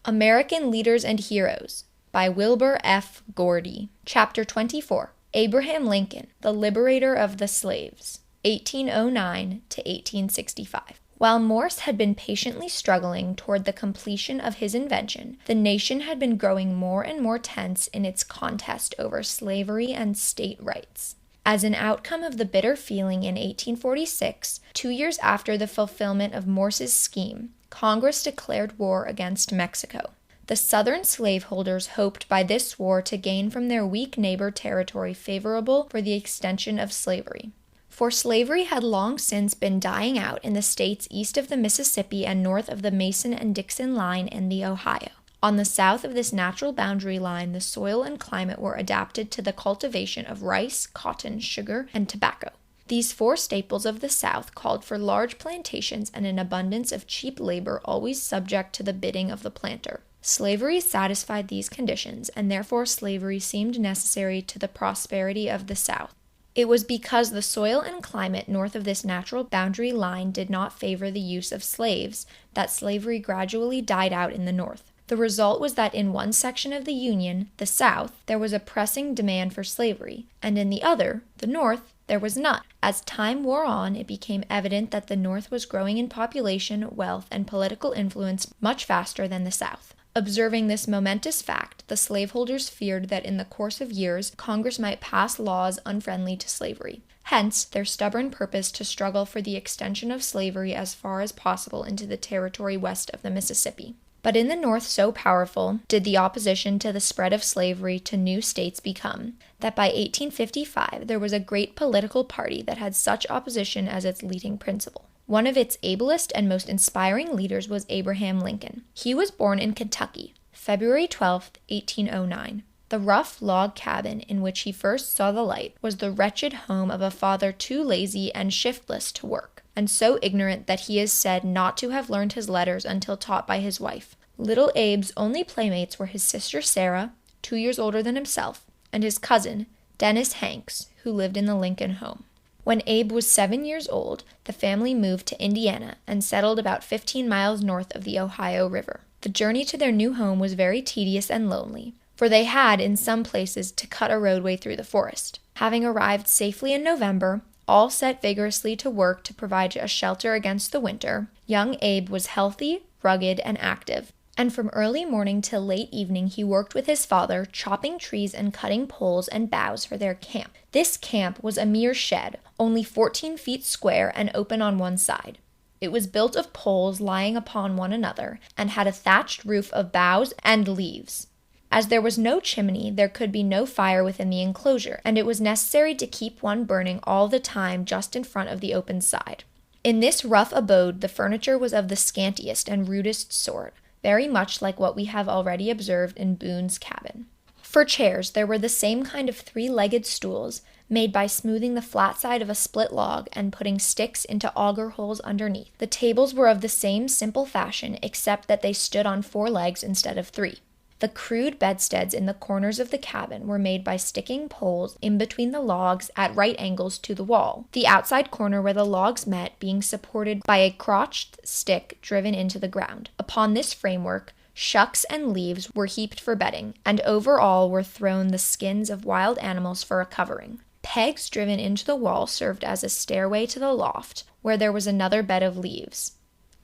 American Leaders and Heroes by Wilbur F. Gordy. Chapter 24. Abraham Lincoln, the Liberator of the Slaves, 1809 to 1865. While Morse had been patiently struggling toward the completion of his invention, the nation had been growing more and more tense in its contest over slavery and state rights. As an outcome of the bitter feeling in 1846, 2 years after the fulfillment of Morse's scheme, Congress declared war against Mexico. The Southern slaveholders hoped by this war to gain from their weak neighbor territory favorable for the extension of slavery. For slavery had long since been dying out in the states east of the Mississippi and north of the Mason and Dixon line and the Ohio. On the south of this natural boundary line, the soil and climate were adapted to the cultivation of rice, cotton, sugar, and tobacco. These four staples of the South called for large plantations and an abundance of cheap labor always subject to the bidding of the planter. Slavery satisfied these conditions, and therefore slavery seemed necessary to the prosperity of the South. It was because the soil and climate north of this natural boundary line did not favor the use of slaves that slavery gradually died out in the North. The result was that in one section of the Union, the South, there was a pressing demand for slavery, and in the other, the North, there was none. As time wore on, it became evident that the North was growing in population, wealth, and political influence much faster than the South. Observing this momentous fact, the slaveholders feared that in the course of years, Congress might pass laws unfriendly to slavery. Hence, their stubborn purpose to struggle for the extension of slavery as far as possible into the territory west of the Mississippi. But in the North so powerful did the opposition to the spread of slavery to new states become, that by 1855 there was a great political party that had such opposition as its leading principle. One of its ablest and most inspiring leaders was Abraham Lincoln. He was born in Kentucky, February 12, 1809. The rough log cabin in which he first saw the light was the wretched home of a father too lazy and shiftless to work, and so ignorant that he is said not to have learned his letters until taught by his wife. Little Abe's only playmates were his sister Sarah, 2 years older than himself, and his cousin, Dennis Hanks, who lived in the Lincoln home. When Abe was 7 years old, the family moved to Indiana and settled about 15 miles north of the Ohio River. The journey to their new home was very tedious and lonely, for they had, in some places, to cut a roadway through the forest. Having arrived safely in November, all set vigorously to work to provide a shelter against the winter, young Abe was healthy, rugged, and active, and from early morning till late evening he worked with his father, chopping trees and cutting poles and boughs for their camp. This camp was a mere shed, only 14 feet square and open on one side. It was built of poles lying upon one another, and had a thatched roof of boughs and leaves. As there was no chimney, there could be no fire within the enclosure, and it was necessary to keep one burning all the time just in front of the open side. In this rough abode, the furniture was of the scantiest and rudest sort, very much like what we have already observed in Boone's cabin. For chairs, there were the same kind of three-legged stools, made by smoothing the flat side of a split log and putting sticks into auger holes underneath. The tables were of the same simple fashion, except that they stood on 4 legs instead of 3. The crude bedsteads in the corners of the cabin were made by sticking poles in between the logs at right angles to the wall, the outside corner where the logs met being supported by a crotched stick driven into the ground. Upon this framework, shucks and leaves were heaped for bedding, and over all were thrown the skins of wild animals for a covering. Pegs driven into the wall served as a stairway to the loft, where there was another bed of leaves.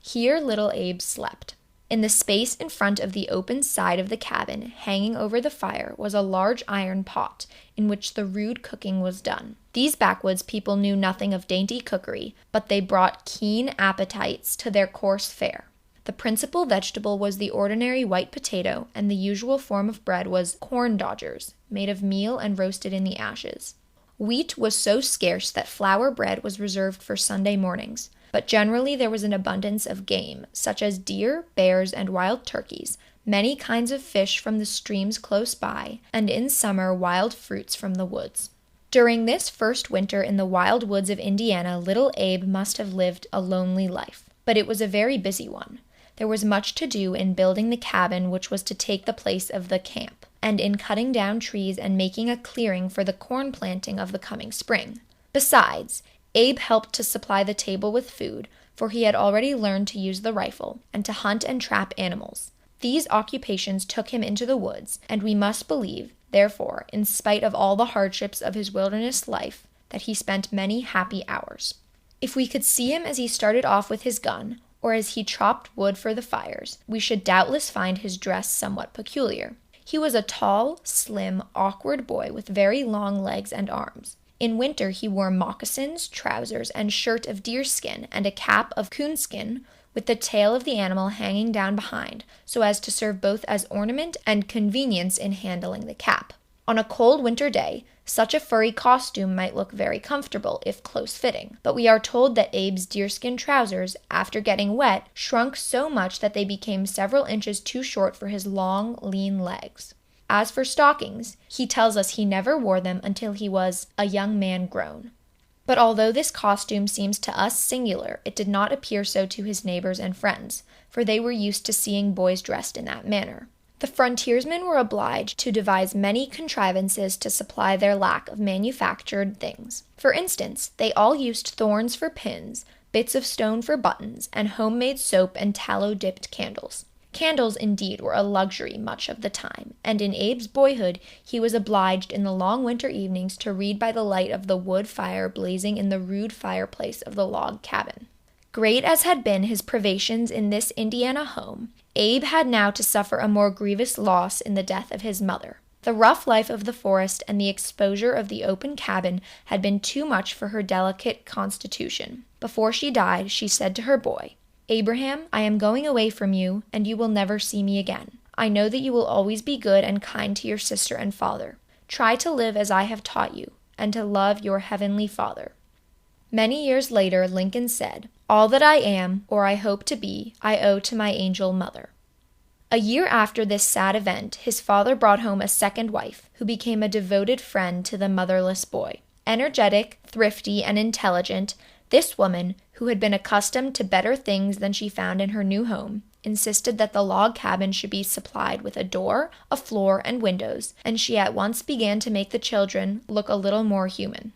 Here little Abe slept. In the space in front of the open side of the cabin, hanging over the fire, was a large iron pot, in which the rude cooking was done. These backwoods people knew nothing of dainty cookery, but they brought keen appetites to their coarse fare. The principal vegetable was the ordinary white potato, and the usual form of bread was corn dodgers, made of meal and roasted in the ashes. Wheat was so scarce that flour bread was reserved for Sunday mornings, but generally there was an abundance of game, such as deer, bears, and wild turkeys, many kinds of fish from the streams close by, and in summer wild fruits from the woods. During this first winter in the wild woods of Indiana, little Abe must have lived a lonely life, but it was a very busy one. There was much to do in building the cabin which was to take the place of the camp, and in cutting down trees and making a clearing for the corn planting of the coming spring. Besides, Abe helped to supply the table with food, for he had already learned to use the rifle, and to hunt and trap animals. These occupations took him into the woods, and we must believe, therefore, in spite of all the hardships of his wilderness life, that he spent many happy hours. If we could see him as he started off with his gun, or as he chopped wood for the fires, we should doubtless find his dress somewhat peculiar. He was a tall, slim, awkward boy with very long legs and arms. In winter he wore moccasins, trousers, and shirt of deerskin, and a cap of coonskin, with the tail of the animal hanging down behind, so as to serve both as ornament and convenience in handling the cap. On a cold winter day, such a furry costume might look very comfortable if close-fitting, but we are told that Abe's deerskin trousers, after getting wet, shrunk so much that they became several inches too short for his long, lean legs. As for stockings, he tells us he never wore them until he was a young man grown. But although this costume seems to us singular, it did not appear so to his neighbors and friends, for they were used to seeing boys dressed in that manner. The frontiersmen were obliged to devise many contrivances to supply their lack of manufactured things. For instance, they all used thorns for pins, bits of stone for buttons, and homemade soap and tallow-dipped candles. Candles, indeed, were a luxury much of the time, and in Abe's boyhood he was obliged in the long winter evenings to read by the light of the wood fire blazing in the rude fireplace of the log cabin. Great as had been his privations in this Indiana home, Abe had now to suffer a more grievous loss in the death of his mother. The rough life of the forest and the exposure of the open cabin had been too much for her delicate constitution. Before she died, she said to her boy, "Abraham, I am going away from you, and you will never see me again. I know that you will always be good and kind to your sister and father. Try to live as I have taught you, and to love your heavenly Father." Many years later, Lincoln said, "All that I am, or I hope to be, I owe to my angel mother." A year after this sad event, his father brought home a second wife, who became a devoted friend to the motherless boy. Energetic, thrifty, and intelligent, this woman, who had been accustomed to better things than she found in her new home, insisted that the log cabin should be supplied with a door, a floor, and windows, and she at once began to make the children look a little more human.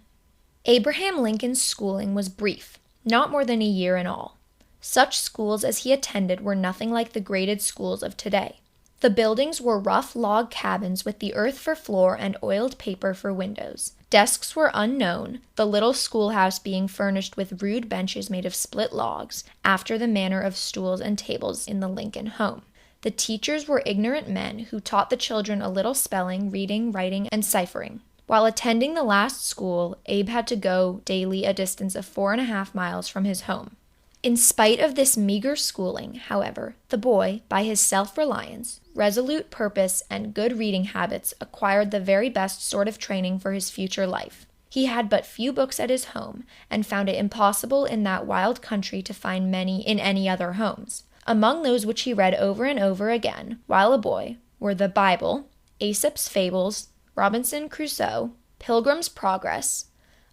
Abraham Lincoln's schooling was brief, not more than a year in all. Such schools as he attended were nothing like the graded schools of today. The buildings were rough log cabins with the earth for floor and oiled paper for windows. Desks were unknown, the little schoolhouse being furnished with rude benches made of split logs, after the manner of stools and tables in the Lincoln home. The teachers were ignorant men who taught the children a little spelling, reading, writing, and ciphering. While attending the last school, Abe had to go daily a distance of 4.5 miles from his home. In spite of this meager schooling, however, the boy, by his self-reliance, resolute purpose, and good reading habits, acquired the very best sort of training for his future life. He had but few books at his home, and found it impossible in that wild country to find many in any other homes. Among those which he read over and over again, while a boy, were the Bible, Aesop's Fables, Robinson Crusoe, Pilgrim's Progress,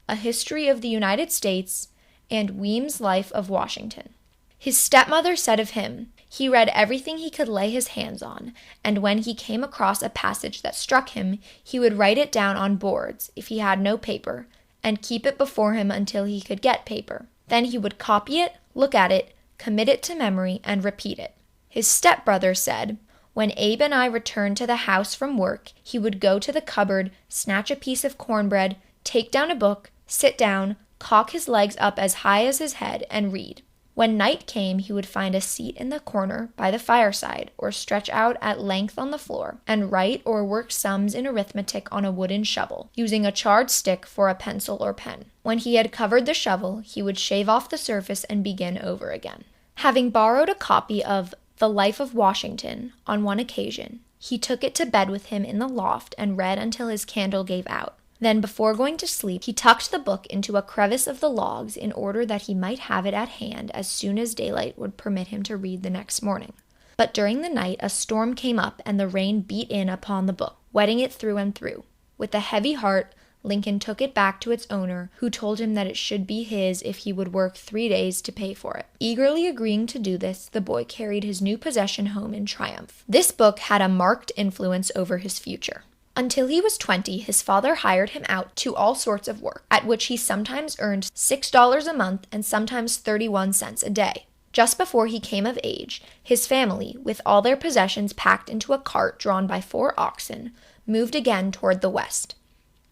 A History of the United States, and Weem's Life of Washington. His stepmother said of him, he read everything he could lay his hands on, and when he came across a passage that struck him, he would write it down on boards, if he had no paper, and keep it before him until he could get paper. Then he would copy it, look at it, commit it to memory, and repeat it. His stepbrother said, when Abe and I returned to the house from work, he would go to the cupboard, snatch a piece of cornbread, take down a book, sit down, cock his legs up as high as his head, and read. When night came, he would find a seat in the corner by the fireside, or stretch out at length on the floor, and write or work sums in arithmetic on a wooden shovel, using a charred stick for a pencil or pen. When he had covered the shovel, he would shave off the surface and begin over again. Having borrowed a copy of The Life of Washington on one occasion, he took it to bed with him in the loft and read until his candle gave out. Then, before going to sleep, he tucked the book into a crevice of the logs in order that he might have it at hand as soon as daylight would permit him to read the next morning. But during the night a storm came up and the rain beat in upon the book, wetting it through and through. With a heavy heart, Lincoln took it back to its owner, who told him that it should be his if he would work 3 days to pay for it. Eagerly agreeing to do this, the boy carried his new possession home in triumph. This book had a marked influence over his future. Until he was 20, his father hired him out to all sorts of work, at which he sometimes earned $6 a month and sometimes 31 cents a day. Just before he came of age, his family, with all their possessions packed into a cart drawn by 4 oxen, moved again toward the west.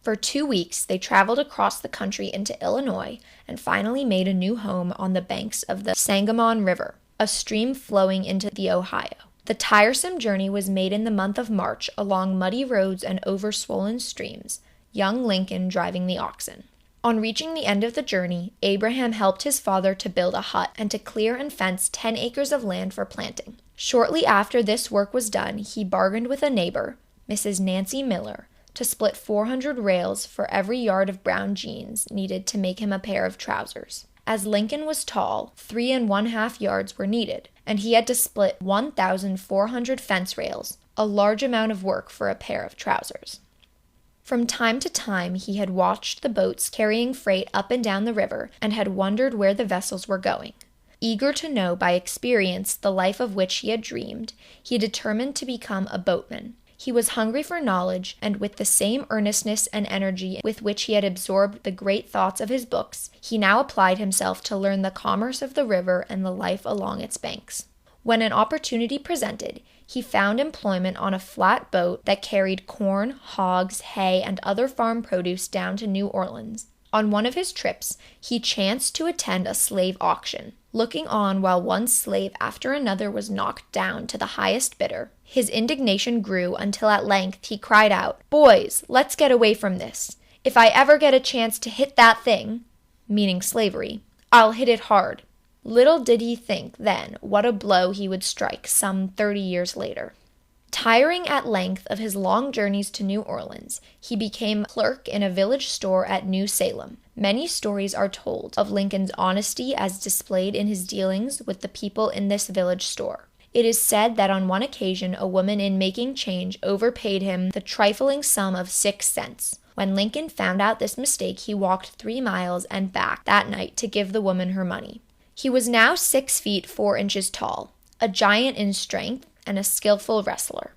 For 2 weeks, they traveled across the country into Illinois and finally made a new home on the banks of the Sangamon River, a stream flowing into the Ohio. The tiresome journey was made in the month of March along muddy roads and over swollen streams, young Lincoln driving the oxen. On reaching the end of the journey, Abraham helped his father to build a hut and to clear and fence 10 acres of land for planting. Shortly after this work was done, he bargained with a neighbor, Mrs. Nancy Miller, to split 400 rails for every yard of brown jeans needed to make him a pair of trousers. As Lincoln was tall, 3 1/2 yards were needed, and he had to split 1,400 fence rails, a large amount of work for a pair of trousers. From time to time, he had watched the boats carrying freight up and down the river and had wondered where the vessels were going. Eager to know by experience the life of which he had dreamed, he determined to become a boatman. He was hungry for knowledge, and with the same earnestness and energy with which he had absorbed the great thoughts of his books, he now applied himself to learn the commerce of the river and the life along its banks. When an opportunity presented, he found employment on a flat boat that carried corn, hogs, hay, and other farm produce down to New Orleans. On one of his trips, he chanced to attend a slave auction. Looking on while one slave after another was knocked down to the highest bidder, his indignation grew until at length he cried out, "Boys, let's get away from this. If I ever get a chance to hit that thing," meaning slavery, "I'll hit it hard." Little did he think then what a blow he would strike some 30 years later. Tiring at length of his long journeys to New Orleans, he became clerk in a village store at New Salem. Many stories are told of Lincoln's honesty as displayed in his dealings with the people in this village store. It is said that on one occasion a woman in making change overpaid him the trifling sum of 6 cents. When Lincoln found out this mistake, he walked 3 miles and back that night to give the woman her money. He was now 6 feet 4 inches tall, a giant in strength, and a skillful wrestler.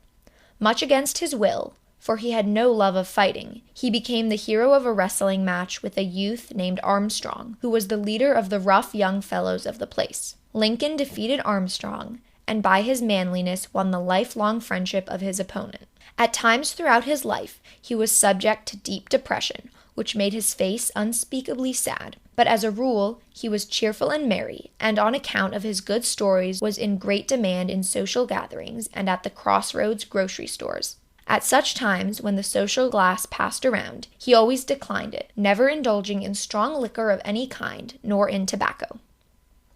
Much against his will, for he had no love of fighting, he became the hero of a wrestling match with a youth named Armstrong, who was the leader of the rough young fellows of the place. Lincoln defeated Armstrong, and by his manliness won the lifelong friendship of his opponent. At times throughout his life, he was subject to deep depression, which made his face unspeakably sad. But as a rule, he was cheerful and merry, and on account of his good stories was in great demand in social gatherings and at the crossroads grocery stores. At such times, when the social glass passed around, he always declined it, never indulging in strong liquor of any kind, nor in tobacco.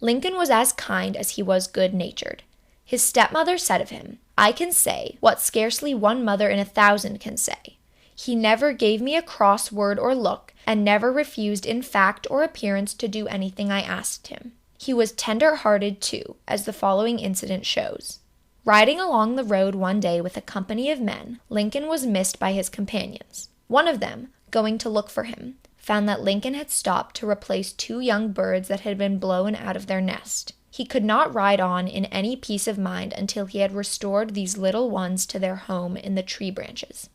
Lincoln was as kind as he was good-natured. His stepmother said of him, "I can say what scarcely one mother in 1,000 can say. He never gave me a cross word or look, and never refused in fact or appearance to do anything I asked him." He was tender-hearted, too, as the following incident shows. Riding along the road one day with a company of men, Lincoln was missed by his companions. One of them, going to look for him, found that Lincoln had stopped to replace 2 young birds that had been blown out of their nest. He could not ride on in any peace of mind until he had restored these little ones to their home in the tree branches.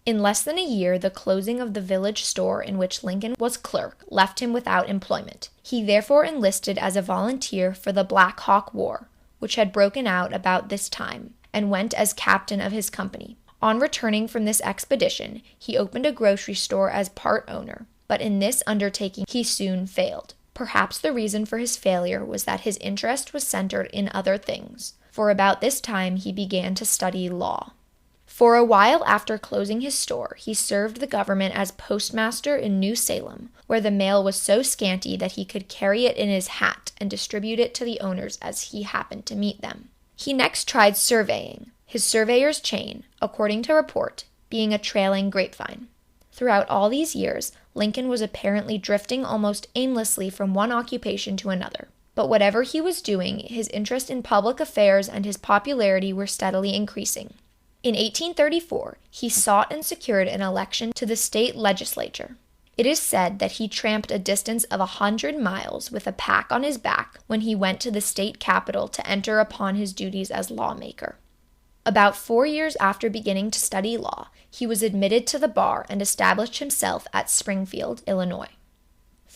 In less than a year, the closing of the village store in which Lincoln was clerk left him without employment. He therefore enlisted as a volunteer for the Black Hawk War, which had broken out about this time, and went as captain of his company. On returning from this expedition, he opened a grocery store as part owner, but in this undertaking he soon failed. Perhaps the reason for his failure was that his interest was centered in other things, for about this time he began to study law. For a while after closing his store, he served the government as postmaster in New Salem, where the mail was so scanty that he could carry it in his hat and distribute it to the owners as he happened to meet them. He next tried surveying, his surveyor's chain, according to report, being a trailing grapevine. Throughout all these years, Lincoln was apparently drifting almost aimlessly from one occupation to another. But whatever he was doing, his interest in public affairs and his popularity were steadily increasing. In 1834, he sought and secured an election to the state legislature. It is said that he tramped a distance of 100 miles with a pack on his back when he went to the state capitol to enter upon his duties as lawmaker. About 4 years after beginning to study law, he was admitted to the bar and established himself at Springfield, Illinois.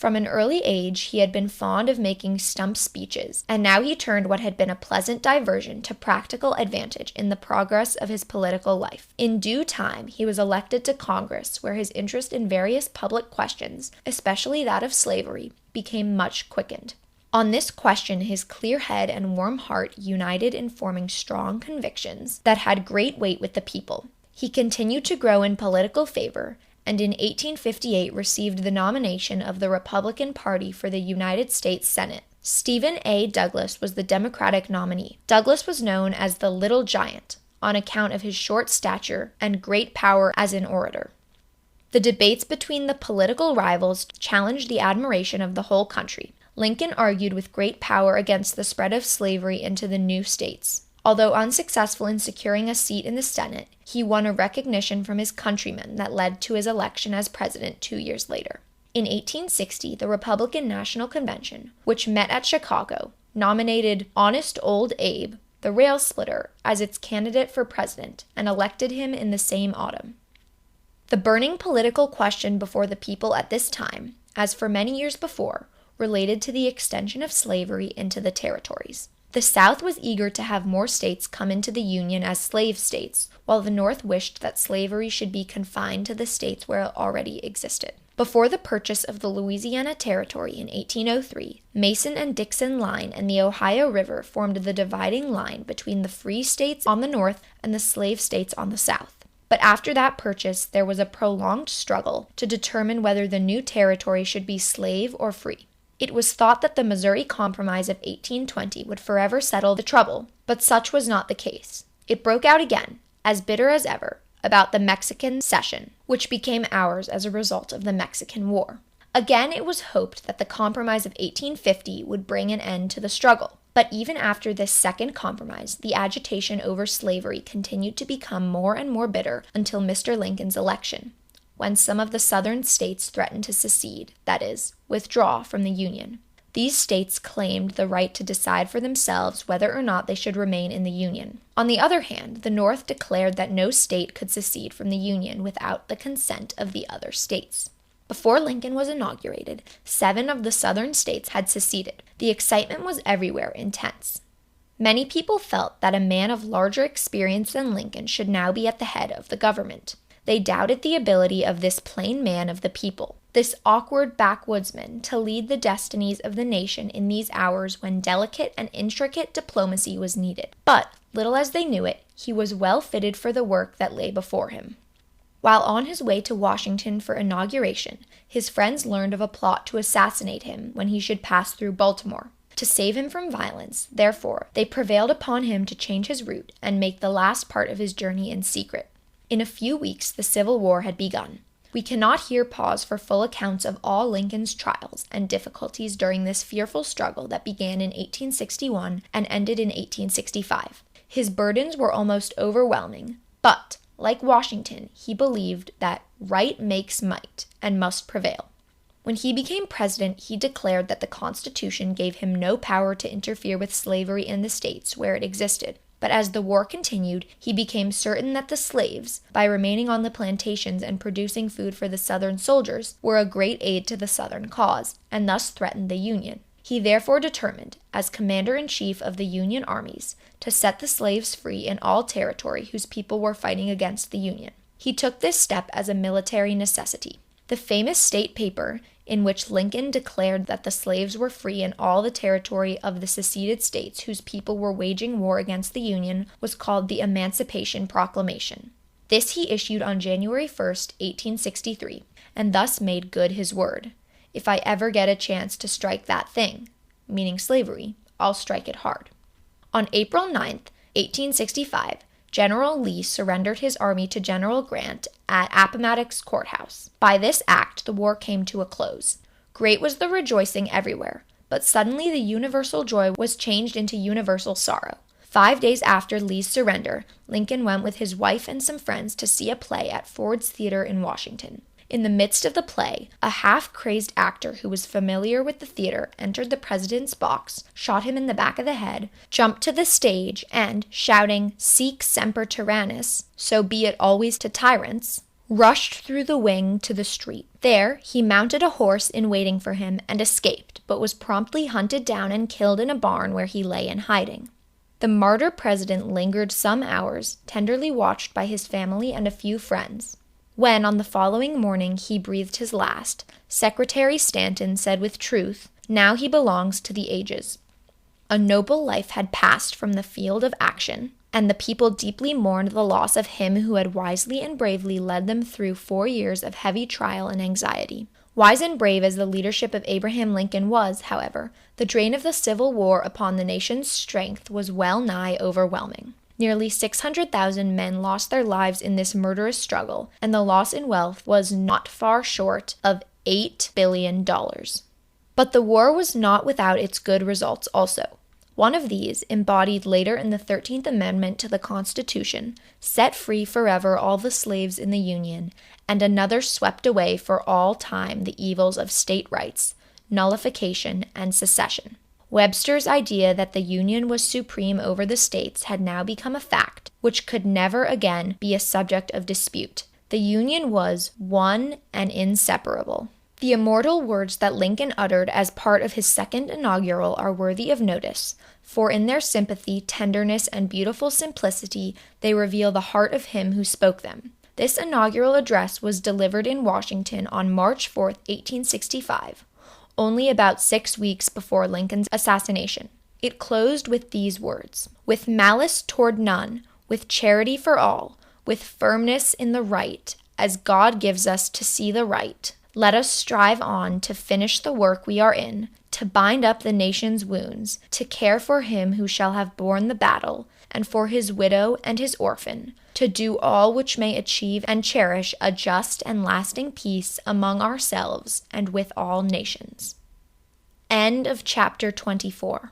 From an early age, he had been fond of making stump speeches, and now he turned what had been a pleasant diversion to practical advantage in the progress of his political life. In due time, he was elected to Congress, where his interest in various public questions, especially that of slavery, became much quickened. On this question, his clear head and warm heart united in forming strong convictions that had great weight with the people. He continued to grow in political favor, and in 1858 received the nomination of the Republican Party for the United States Senate. Stephen A. Douglas was the Democratic nominee. Douglas was known as the Little Giant on account of his short stature and great power as an orator. The debates between the political rivals challenged the admiration of the whole country. Lincoln argued with great power against the spread of slavery into the new states. Although unsuccessful in securing a seat in the Senate, he won a recognition from his countrymen that led to his election as president 2 years later. In 1860, the Republican National Convention, which met at Chicago, nominated Honest Old Abe, the rail splitter, as its candidate for president and elected him in the same autumn. The burning political question before the people at this time, as for many years before, related to the extension of slavery into the territories. The South was eager to have more states come into the Union as slave states, while the North wished that slavery should be confined to the states where it already existed. Before the purchase of the Louisiana Territory in 1803, Mason and Dixon Line and the Ohio River formed the dividing line between the free states on the north and the slave states on the south. But after that purchase, there was a prolonged struggle to determine whether the new territory should be slave or free. It was thought that the Missouri Compromise of 1820 would forever settle the trouble, but such was not the case. It broke out again, as bitter as ever, about the Mexican Cession, which became ours as a result of the Mexican War. Again, it was hoped that the Compromise of 1850 would bring an end to the struggle. But even after this second compromise, the agitation over slavery continued to become more and more bitter until Mr. Lincoln's election, when some of the southern states threatened to secede, that is, withdraw from the Union. These states claimed the right to decide for themselves whether or not they should remain in the Union. On the other hand, the North declared that no state could secede from the Union without the consent of the other states. Before Lincoln was inaugurated, 7 of the southern states had seceded. The excitement was everywhere intense. Many people felt that a man of larger experience than Lincoln should now be at the head of the government. They doubted the ability of this plain man of the people, this awkward backwoodsman, to lead the destinies of the nation in these hours when delicate and intricate diplomacy was needed. But, little as they knew it, he was well fitted for the work that lay before him. While on his way to Washington for inauguration, his friends learned of a plot to assassinate him when he should pass through Baltimore. To save him from violence, therefore, they prevailed upon him to change his route and make the last part of his journey in secret. In a few weeks, the Civil War had begun. We cannot here pause for full accounts of all Lincoln's trials and difficulties during this fearful struggle that began in 1861 and ended in 1865. His burdens were almost overwhelming, but, like Washington, he believed that right makes might and must prevail. When he became president, he declared that the Constitution gave him no power to interfere with slavery in the states where it existed. But as the war continued, he became certain that the slaves, by remaining on the plantations and producing food for the Southern soldiers, were a great aid to the Southern cause, and thus threatened the Union. He therefore determined, as commander-in-chief of the Union armies, to set the slaves free in all territory whose people were fighting against the Union. He took this step as a military necessity. The famous state paper, in which Lincoln declared that the slaves were free in all the territory of the seceded states whose people were waging war against the Union, was called the Emancipation Proclamation. This he issued on January 1st, 1863, and thus made good his word. If I ever get a chance to strike that thing, meaning slavery, I'll strike it hard. On April 9th, 1865, General Lee surrendered his army to General Grant at Appomattox Courthouse. By this act, the war came to a close. Great was the rejoicing everywhere, but suddenly the universal joy was changed into universal sorrow. 5 days after Lee's surrender, Lincoln went with his wife and some friends to see a play at Ford's Theater in Washington. In the midst of the play, a half-crazed actor who was familiar with the theater entered the president's box, shot him in the back of the head, jumped to the stage, and, shouting, "Sic semper tyrannis," so be it always to tyrants, rushed through the wing to the street. There, he mounted a horse in waiting for him and escaped, but was promptly hunted down and killed in a barn where he lay in hiding. The martyr president lingered some hours, tenderly watched by his family and a few friends. When, on the following morning, he breathed his last, Secretary Stanton said with truth, "Now he belongs to the ages." A noble life had passed from the field of action, and the people deeply mourned the loss of him who had wisely and bravely led them through 4 years of heavy trial and anxiety. Wise and brave as the leadership of Abraham Lincoln was, however, the drain of the Civil War upon the nation's strength was well nigh overwhelming. Nearly 600,000 men lost their lives in this murderous struggle, and the loss in wealth was not far short of $8 billion. But the war was not without its good results also. One of these, embodied later in the 13th Amendment to the Constitution, set free forever all the slaves in the Union, and another swept away for all time the evils of state rights, nullification, and secession. Webster's idea that the Union was supreme over the states had now become a fact, which could never again be a subject of dispute. The Union was one and inseparable. The immortal words that Lincoln uttered as part of his second inaugural are worthy of notice, for in their sympathy, tenderness, and beautiful simplicity, they reveal the heart of him who spoke them. This inaugural address was delivered in Washington on March 4, 1865, only about 6 weeks before Lincoln's assassination. It closed with these words, "With malice toward none, with charity for all, with firmness in the right, as God gives us to see the right, let us strive on to finish the work we are in, to bind up the nation's wounds, to care for him who shall have borne the battle, and for his widow and his orphan, to do all which may achieve and cherish a just and lasting peace among ourselves and with all nations." End of chapter 24.